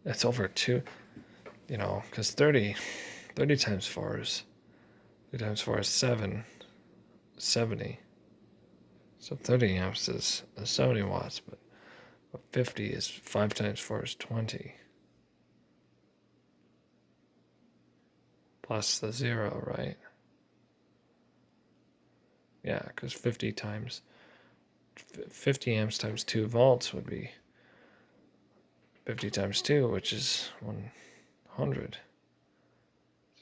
It's over 2, because 30 times 4 is 3 times 4 is 7, 70. So 30 amps is 70 watts, but 50 is 5 times 4 is 20. Plus the 0, right? Yeah, because 50 amps times 2 volts would be 50 times 2, which is 100.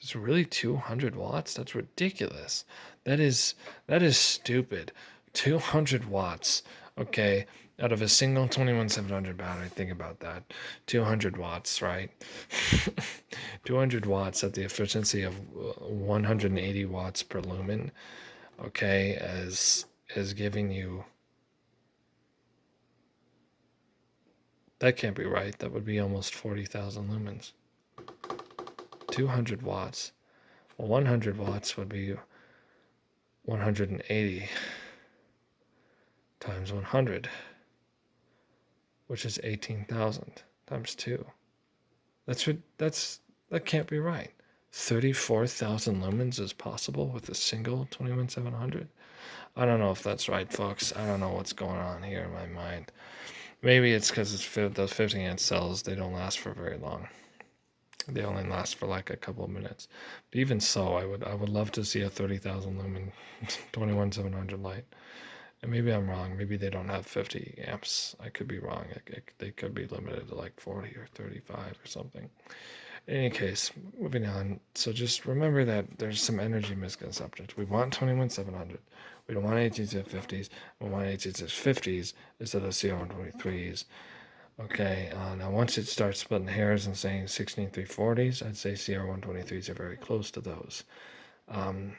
It's really 200 watts? That's ridiculous. That is stupid. 200 watts. Okay, out of a single 21700 battery, think about that. 200 watts, right? 200 watts at the efficiency of 180 watts per lumen, okay, as is giving you. That can't be right. That would be almost 40,000 lumens. 200 watts. Well, 100 watts would be 180 times 100, which is 18,000 times 2. That can't be right. 34,000 lumens is possible with a single 21700. I don't know if that's right, folks. I don't know what's going on here in my mind. Maybe it's because those 50 amp cells, they don't last for very long. They only last for like a couple of minutes. But even so, I would love to see a 30,000 lumen 21700 light. And maybe I'm wrong. Maybe they don't have 50 amps. I could be wrong. They could be limited to like 40 or 35 or something. In any case, moving on. So just remember that there's some energy misconceptions. We want 21700. We don't want 1850s. We want 1850s instead of CR123s. Okay, now once it starts splitting hairs and saying 16340s, I'd say CR123s are very close to those. But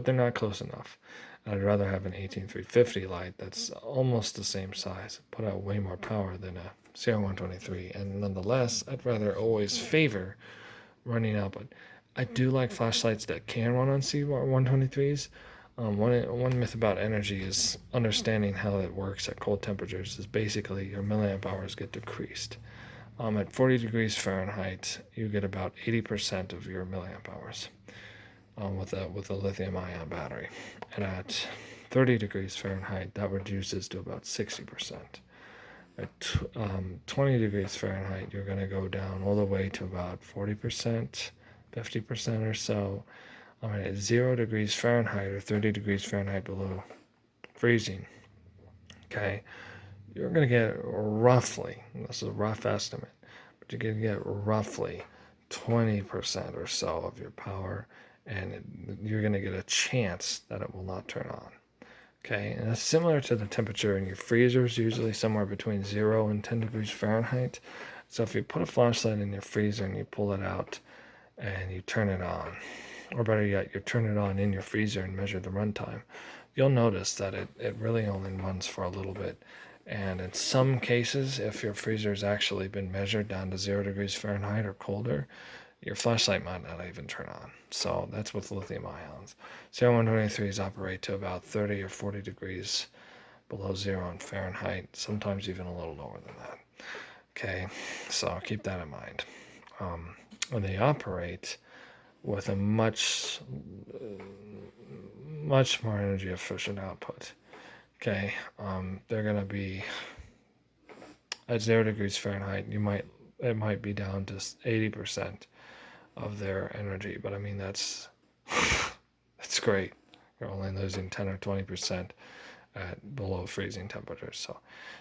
they're not close enough. I'd rather have an 18350 light that's almost the same size, put out way more power than a CR123. And nonetheless, I'd rather always favor running out. But I do like flashlights that can run on CR123s. One myth about energy is understanding how it works at cold temperatures is basically your milliamp hours get decreased. At 40 degrees Fahrenheit, you get about 80% of your milliamp hours with a lithium-ion battery, and at 30 degrees Fahrenheit, that reduces to about 60%. At 20 degrees Fahrenheit, you're going to go down all the way to about 40%, 50% or so. At 0 degrees Fahrenheit or 30 degrees Fahrenheit below freezing, okay, you're going to get roughly, this is a rough estimate, but you're going to get roughly 20% or so of your power, and you're going to get a chance that it will not turn on. Okay, and that's similar to the temperature in your freezers, usually somewhere between 0 and 10 degrees Fahrenheit. So if you put a flashlight in your freezer and you pull it out and you turn it on, or better yet, you turn it on in your freezer and measure the runtime, you'll notice that it really only runs for a little bit. And in some cases, if your freezer has actually been measured down to 0 degrees Fahrenheit or colder, your flashlight might not even turn on. So that's with lithium ions. CR123s operate to about 30 or 40 degrees below 0 in Fahrenheit, sometimes even a little lower than that. Okay, so keep that in mind. And they operate with a much more energy efficient output. Okay, they're going to be at 0 degrees Fahrenheit. It might be down to 80% of their energy, but I mean that's great. You're only losing 10 or 20% at below freezing temperatures.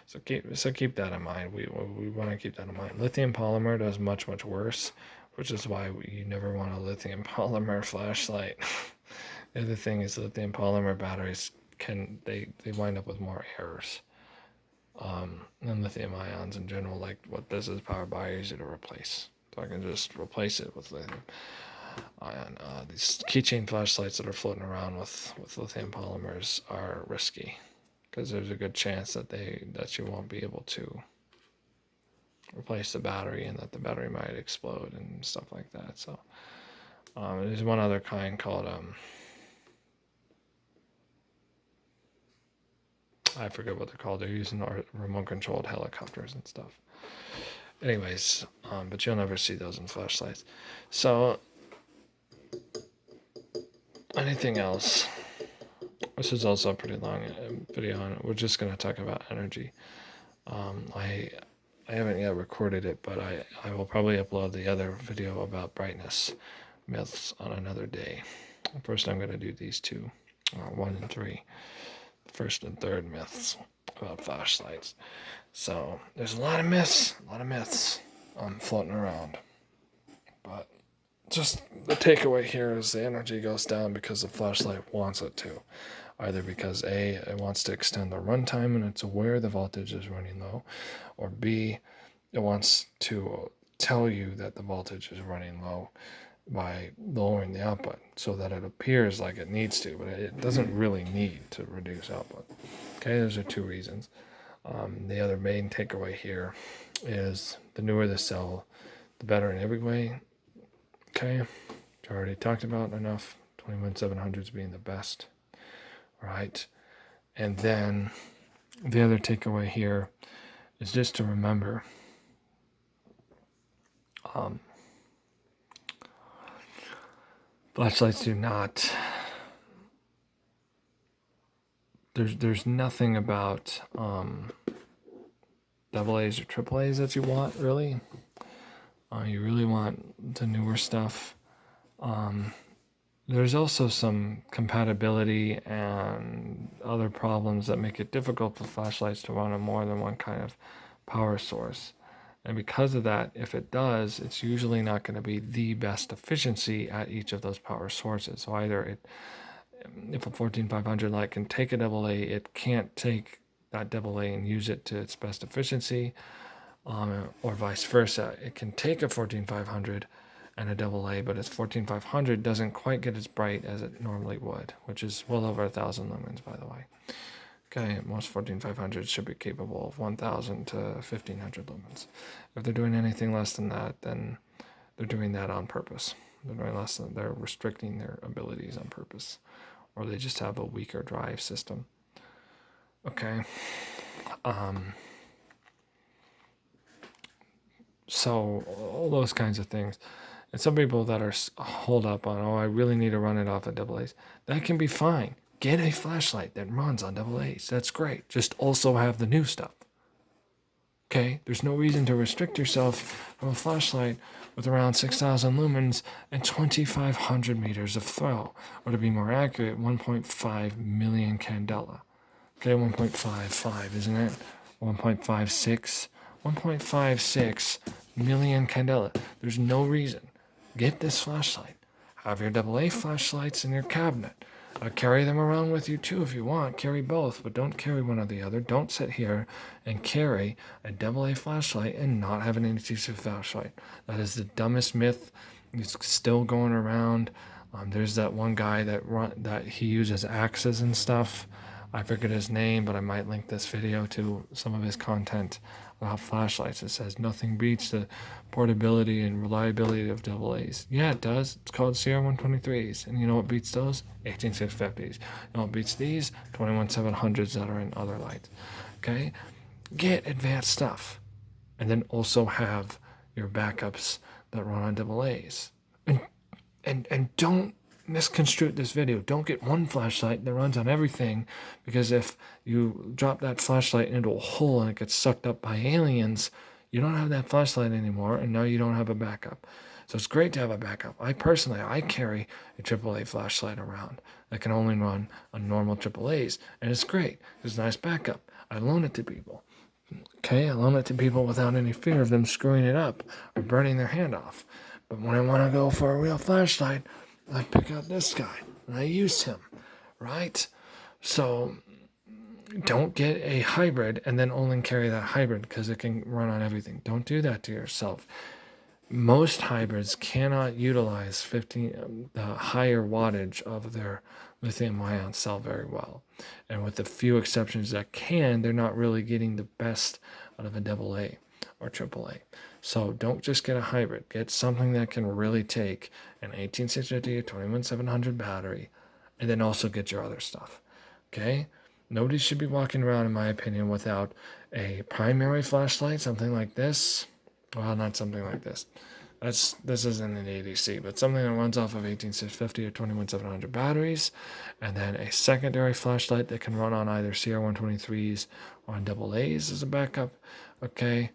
So keep that in mind. We want to keep that in mind. Lithium polymer does much worse, which is why you never want a lithium polymer flashlight. The other thing is lithium polymer batteries they wind up with more errors than lithium ions in general. Like what this is powered by easy to replace. So I can just replace it with lithium ion. These keychain flashlights that are floating around with lithium polymers are risky because there's a good chance that you won't be able to replace the battery and that the battery might explode and stuff like that. So there's one other kind called I forget what they're called. They're using remote controlled helicopters and stuff. Anyways, but you'll never see those in flashlights. So, anything else? This is also a pretty long video, and we're just going to talk about energy. I haven't yet recorded it, but I will probably upload the other video about brightness myths on another day. First, I'm going to do these two, 1 and 3, first and third myths about flashlights. So there's a lot of myths floating around. But just the takeaway here is the energy goes down because the flashlight wants it to. Either because A, it wants to extend the runtime and it's aware the voltage is running low, or B, it wants to tell you that the voltage is running low by lowering the output so that it appears like it needs to, but it doesn't really need to reduce output. Okay, those are two reasons. The other main takeaway here is the newer the cell, the better in every way. Okay, which I already talked about enough. 21700s being the best. Right, and then the other takeaway here is just to remember flashlights do not, there's nothing about double A's or triple A's that you want, really. You really want the newer stuff. There's also some compatibility and other problems that make it difficult for flashlights to run on more than one kind of power source. And because of that, if it does, it's usually not going to be the best efficiency at each of those power sources. So either if a 14500 light can take a double A, it can't take that double A and use it to its best efficiency, or vice versa. It can take a 14500 and a double A, but its 14500 doesn't quite get as bright as it normally would, which is well over 1,000 lumens, by the way. Okay, most 14500s should be capable of 1,000 to 1,500 lumens. If they're doing anything less than that, then they're doing that on purpose. They're restricting their abilities on purpose, or they just have a weaker drive system. Okay. So all those kinds of things. And some people that are hold up on, I really need to run it off at double A's. That can be fine. Get a flashlight that runs on double A's. That's great. Just also have the new stuff. Okay? There's no reason to restrict yourself from a flashlight with around 6,000 lumens and 2,500 meters of throw. Or to be more accurate, 1.5 million candela. Okay, 1.55, isn't it? 1.56. 1.56 million candela. There's no reason. Get this flashlight. Have your AA flashlights in your cabinet. Carry them around with you too if you want. Carry both, but don't carry one or the other. Don't sit here and carry a AA flashlight and not have an NTC flashlight. That is the dumbest myth. It's still going around. There's that one guy that he uses axes and stuff. I forget his name, but I might link this video to some of his content about flashlights. It says nothing beats the portability and reliability of AA's. Yeah, it does. It's called CR123s. And you know what beats those? 18650s. You know what beats these? 21700s that are in other lights. Okay? Get advanced stuff. And then also have your backups that run on AA's. And don't misconstrue this video. Don't get one flashlight that runs on everything, because if you drop that flashlight into a hole and it gets sucked up by aliens, you don't have that flashlight anymore, and now you don't have a backup. So it's great to have a backup. I carry a AAA flashlight around that can only run on normal AAAs, and it's great. It's a nice backup. I loan it to people. Okay, I loan it to people without any fear of them screwing it up or burning their hand off. But when I want to go for a real flashlight, I pick out this guy, and I use him, right? So don't get a hybrid and then only carry that hybrid because it can run on everything. Don't do that to yourself. Most hybrids cannot utilize the higher wattage of their lithium-ion cell very well. And with the few exceptions that can, they're not really getting the best out of a AA or AAA. So don't just get a hybrid. Get something that can really take an 18650 or 21700 battery, and then also get your other stuff. Okay? Nobody should be walking around, in my opinion, without a primary flashlight, something like this, Well, not something like this. This isn't an ADC, but something that runs off of 18650 or 21700 batteries, and then a secondary flashlight that can run on either CR123s or on AA's as a backup. Okay.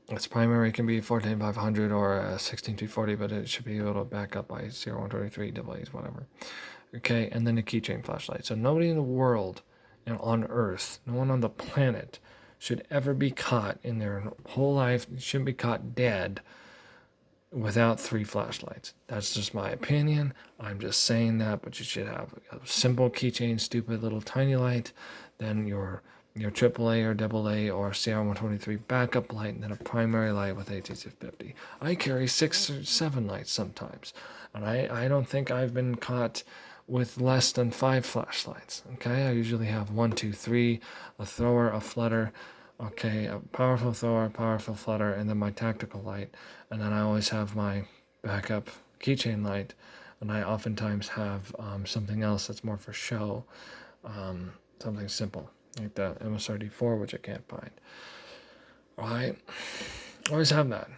Its primary can be 14500 or 16240, but it should be able to back up by CR123, AA's, whatever. Okay, and then a keychain flashlight. So nobody in the world and on Earth, no one on the planet, should ever be caught in their whole life, shouldn't be caught dead without 3 flashlights. That's just my opinion. I'm just saying that, but you should have a simple keychain, stupid little tiny light, then your AAA or AA or CR123 backup light, and then a primary light with 18650. I carry 6 or 7 lights sometimes, and I don't think I've been caught with less than 5 flashlights. Okay, I usually have 1, 2, 3, a thrower, a flutter, okay, a powerful thrower, powerful flutter, and then my tactical light. And then I always have my backup keychain light, and I oftentimes have something else that's more for show, something simple, like the MSRD4, which I can't find. Right? Always have that.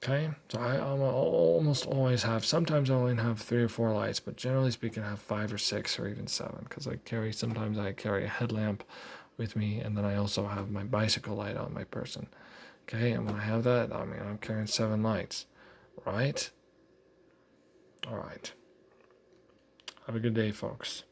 Okay, so I almost always have, sometimes I only have 3 or 4 lights, but generally speaking I have 5 or 6 or even 7, because sometimes I carry a headlamp with me, and then I also have my bicycle light on my person. Okay, and when I have that, I mean, I'm carrying 7 lights, right? All right. Have a good day, folks.